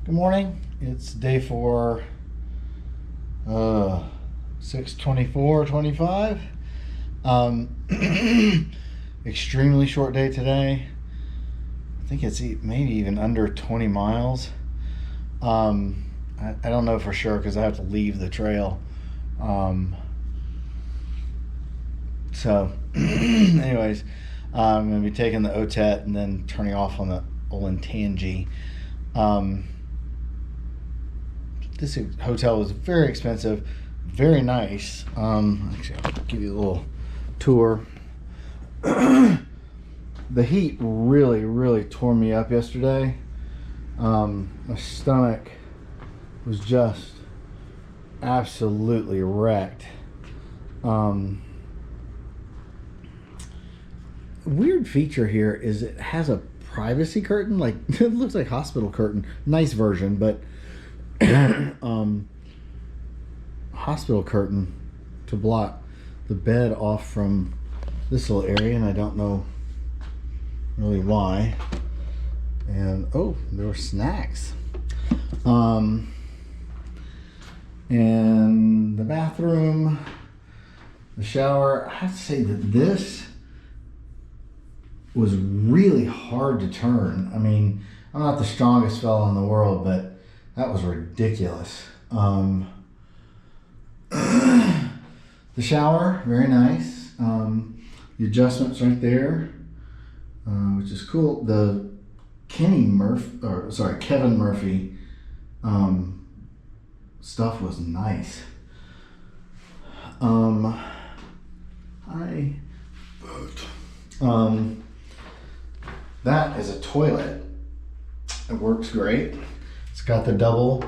Good morning. It's day 4, 6/24/25. Extremely short day today. I think it's maybe even under 20 miles. I don't know for sure because I have to leave the trail. Anyways, I'm going to be taking the OTET and then turning off on the Olentangy. This hotel was very expensive, very nice. Actually, I'll give you a little tour. The heat really tore me up yesterday. My stomach was just absolutely wrecked. Weird feature here is it has a privacy curtain, like it looks like hospital curtain, nice version, but hospital curtain to block the bed off from this little area, and I don't know really why. And oh, there were snacks. And the bathroom, the shower. I have to say that this was really hard to turn. I mean, I'm not the strongest fella in the world, but that was ridiculous. The shower, very nice. The adjustments right there, which is cool. The Kevin Murphy stuff was nice. That is a toilet. It works great. It's got the double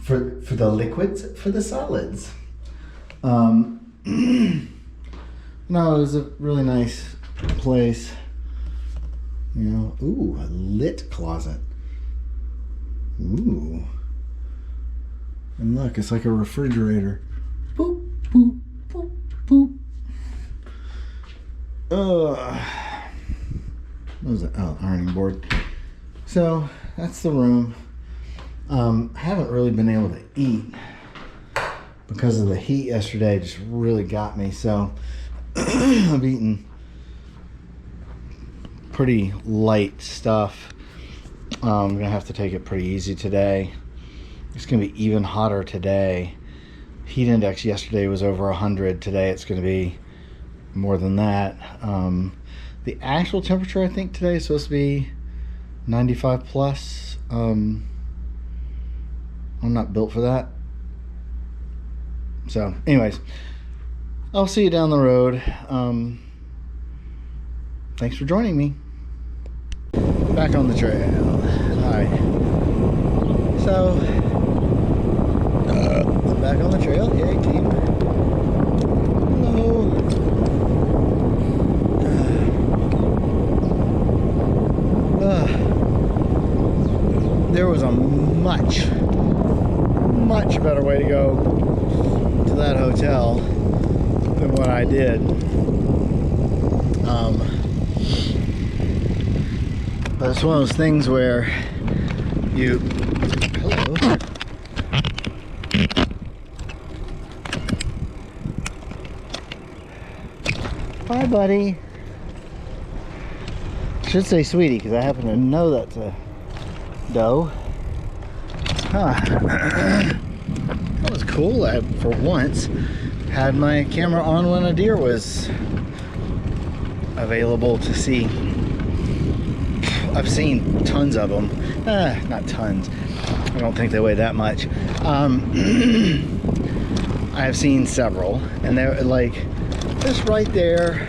for the liquids, for the solids. No, it was a really nice place. You know, ooh, a lit closet. Ooh. And look, it's like a refrigerator. Boop, boop, boop, boop. What was it? Oh, ironing board. So that's the room. I haven't really been able to eat because of the heat yesterday. Just really got me. So I've eaten pretty light stuff. I'm gonna have to take it pretty easy today. It's gonna be even hotter today. Heat index yesterday was over 100. Today it's gonna be more than that. The actual temperature I think today is supposed to be 95 plus. I'm not built for that. So anyways, I'll see you down the road. Thanks for joining me. Back on the trail. Alright. So back on the trail. Yay, team. Hello. There was a much better way to go to that hotel than what I did. But it's one of those things where you... Hello. Hi, buddy. Should say sweetie because I happen to know that's a doe. Huh. That was cool. I, for once, had my camera on when a deer was available to see. I've seen tons of them. Not tons. I don't think they weigh that much. I have seen several, and they're like just right there.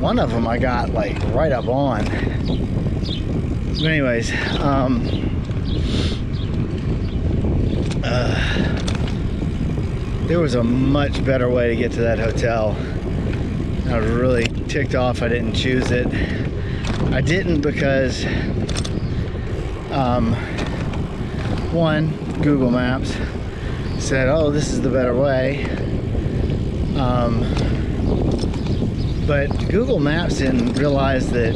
One of them I got like right up on. But anyways, there was a much better way to get to that hotel. I was really ticked off I didn't choose it. I didn't because one, Google Maps said, oh, this is the better way. But Google Maps didn't realize that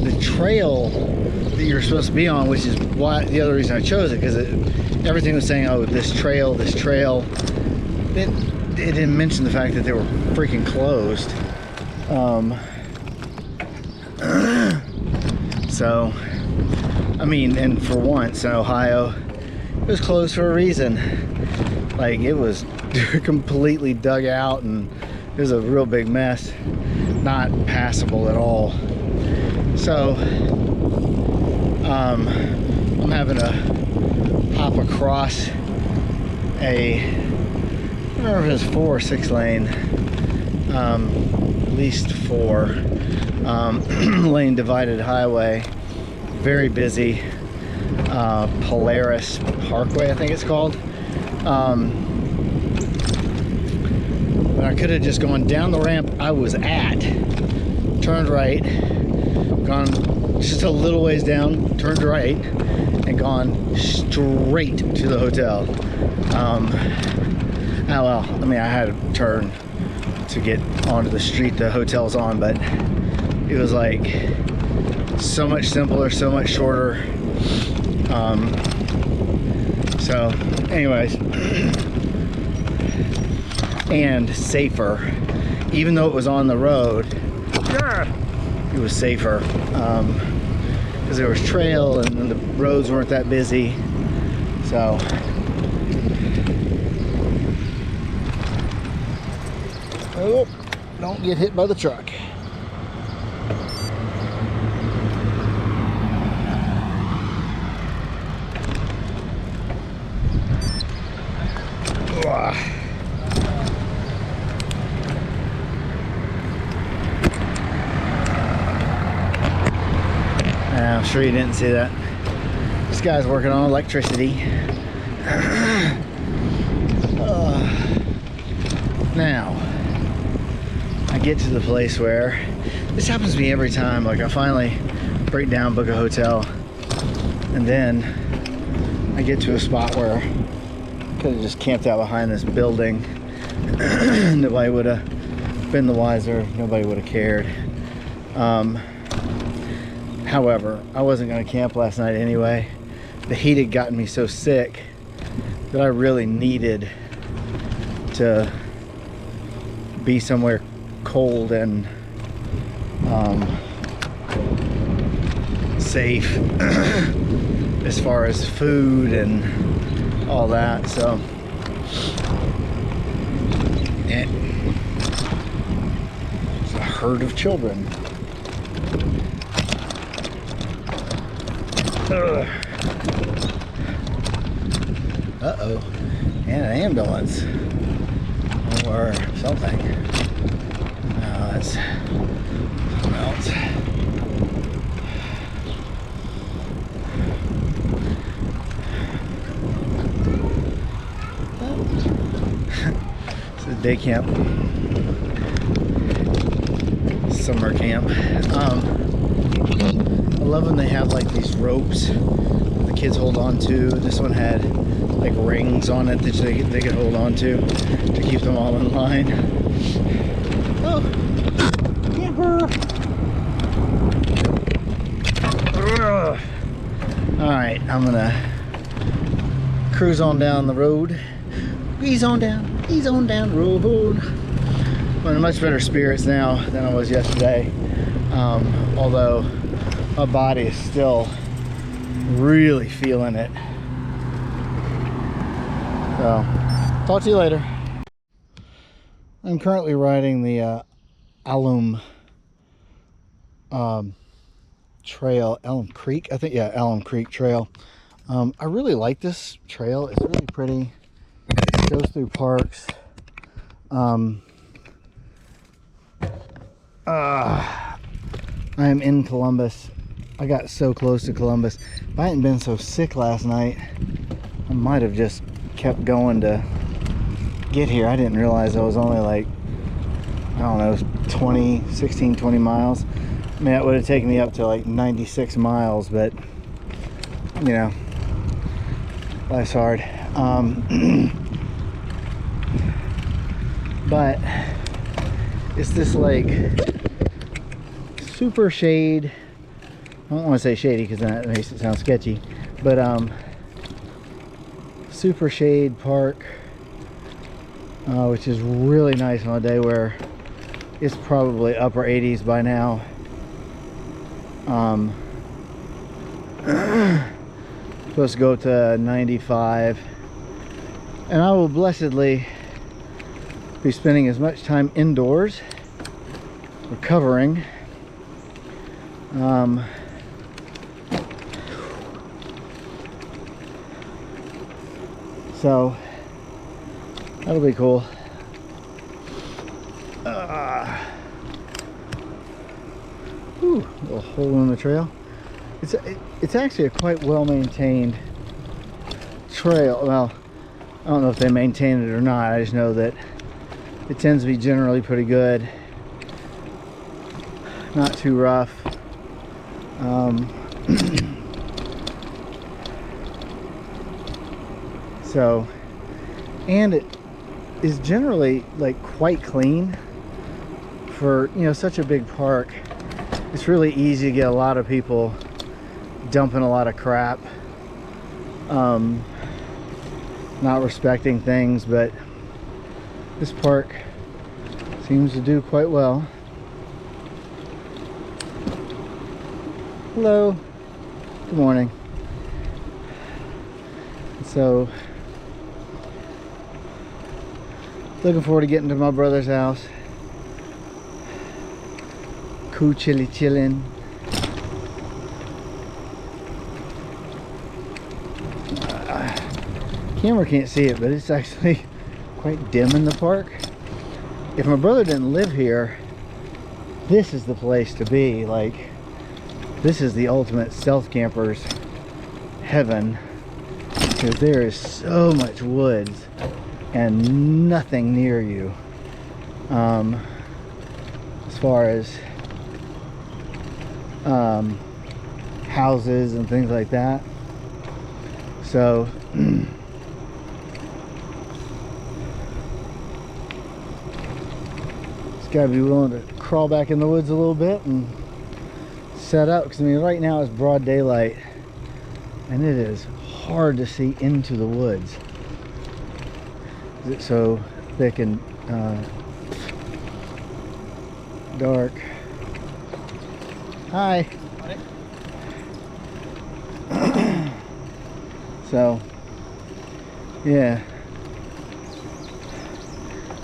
the trail that you're supposed to be on, which is why the other reason I chose it, because everything was saying, oh, this trail. It didn't mention the fact that they were freaking closed. So, I mean, and for once in Ohio, it was closed for a reason. Like, it was completely dug out, and it was a real big mess. Not passable at all. So, I'm having to hop across I don't know if it was 4 or 6 lane, at least 4 lane divided highway, very busy, Polaris Parkway I think it's called. But I could have just gone down the ramp I was at, turned right, gone just a little ways down, turned right, and gone straight to the hotel. Oh well, I mean, I had to turn to get onto the street the hotel's on, but it was like so much simpler, so much shorter. So anyways, and safer. Even though it was on the road, it was safer, because there was trail and the roads weren't that busy. So oh, don't get hit by the truck. I'm sure you didn't see that. This guy's working on electricity. Now, I get to the place where this happens to me every time. Like, I finally break down, book a hotel, and then I get to a spot where I could have just camped out behind this building. Nobody would have been the wiser. Nobody would have cared. However, I wasn't going to camp last night anyway. The heat had gotten me so sick that I really needed to be somewhere cold and safe as far as food and all that. So it's a herd of children. Uh-oh, and an ambulance or something. No, that's something else. It's a day camp, summer camp. I love when they have like these ropes the kids hold on to. This one had like rings on it that they could hold on to keep them all in line. Oh, camper! All right, I'm gonna cruise on down the road. Ease on down the road. I'm in much better spirits now than I was yesterday. Although my body is still really feeling it. So, talk to you later. I'm currently riding the Alum Trail, Alum Creek, I think, yeah, Alum Creek Trail. I really like this trail. It's really pretty. It goes through parks. I am in Columbus. I got so close to Columbus. If I hadn't been so sick last night, I might have just kept going to get here. I didn't realize I was only like, I don't know, 16, 20 miles. I mean, that would have taken me up to like 96 miles, but you know, life's hard. But it's this like super shade, I don't want to say shady because that makes it sound sketchy, but super shade park, which is really nice on a day where it's probably upper 80s by now. Supposed to go to 95, and I will blessedly be spending as much time indoors recovering. So that'll be cool. Little hole in the trail. It's actually a quite well maintained trail. Well, I don't know if they maintain it or not. I just know that it tends to be generally pretty good. Not too rough. So, and it is generally like quite clean for, you know, such a big park. It's really easy to get a lot of people dumping a lot of crap, not respecting things, but this park seems to do quite well. Hello, good morning. So looking forward to getting to my brother's house. Cool, chilling. Camera can't see it, but it's actually quite dim in the park. If my brother didn't live here, this is the place to be. Like, this is the ultimate stealth camper's heaven, because there is so much woods and nothing near you, as far as houses and things like that. So just gotta be willing to crawl back in the woods a little bit and set up, because I mean right now it's broad daylight and it is hard to see into the woods. It's so thick and dark. Hi. So yeah,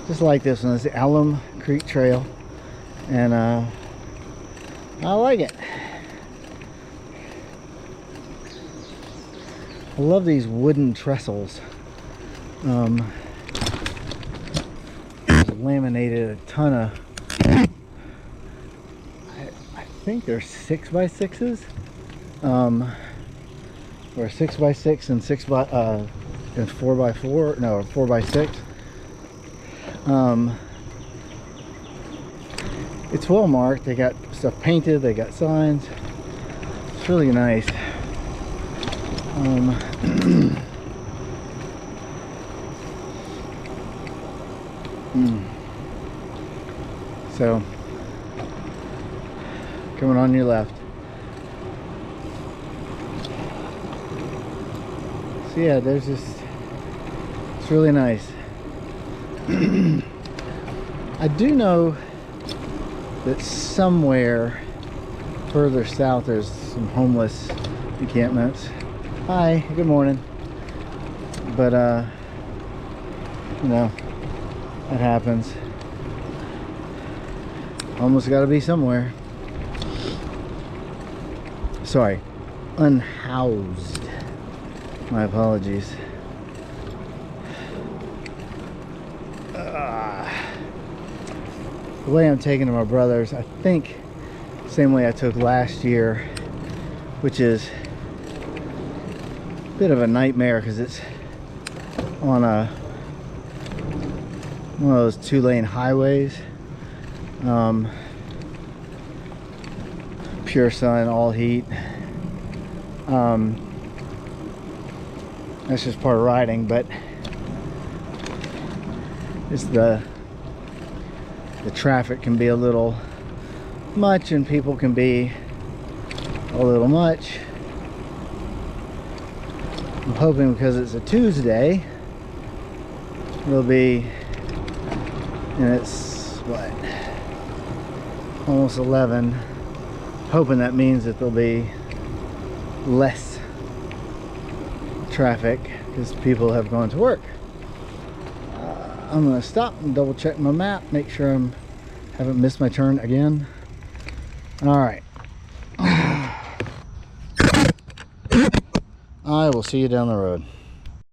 just like this one. It's the Alum Creek Trail, and I like it. I love these wooden trestles. Laminated a ton of, I think they're 6x6s, or 6x6 and 4x4, no, 4x6. It's well marked. They got stuff painted, they got signs. It's really nice. So coming on your left. So yeah, there's just, it's really nice. I do know that somewhere further south there's some homeless encampments. Hi, good morning. But you know, that happens. Almost got to be somewhere. Sorry, unhoused. My apologies. The way I'm taking to my brother's, I think same way I took last year, which is a bit of a nightmare because it's on a one of those 2-lane highways. Pure sun, all heat. That's just part of riding, but it's the traffic can be a little much, and people can be a little much. I'm hoping because it's a Tuesday, it'll be, and it's what, almost 11. Hoping that means that there'll be less traffic because people have gone to work. I'm gonna stop and double check my map, make sure I haven't missed my turn again. All right. I will see you down the road.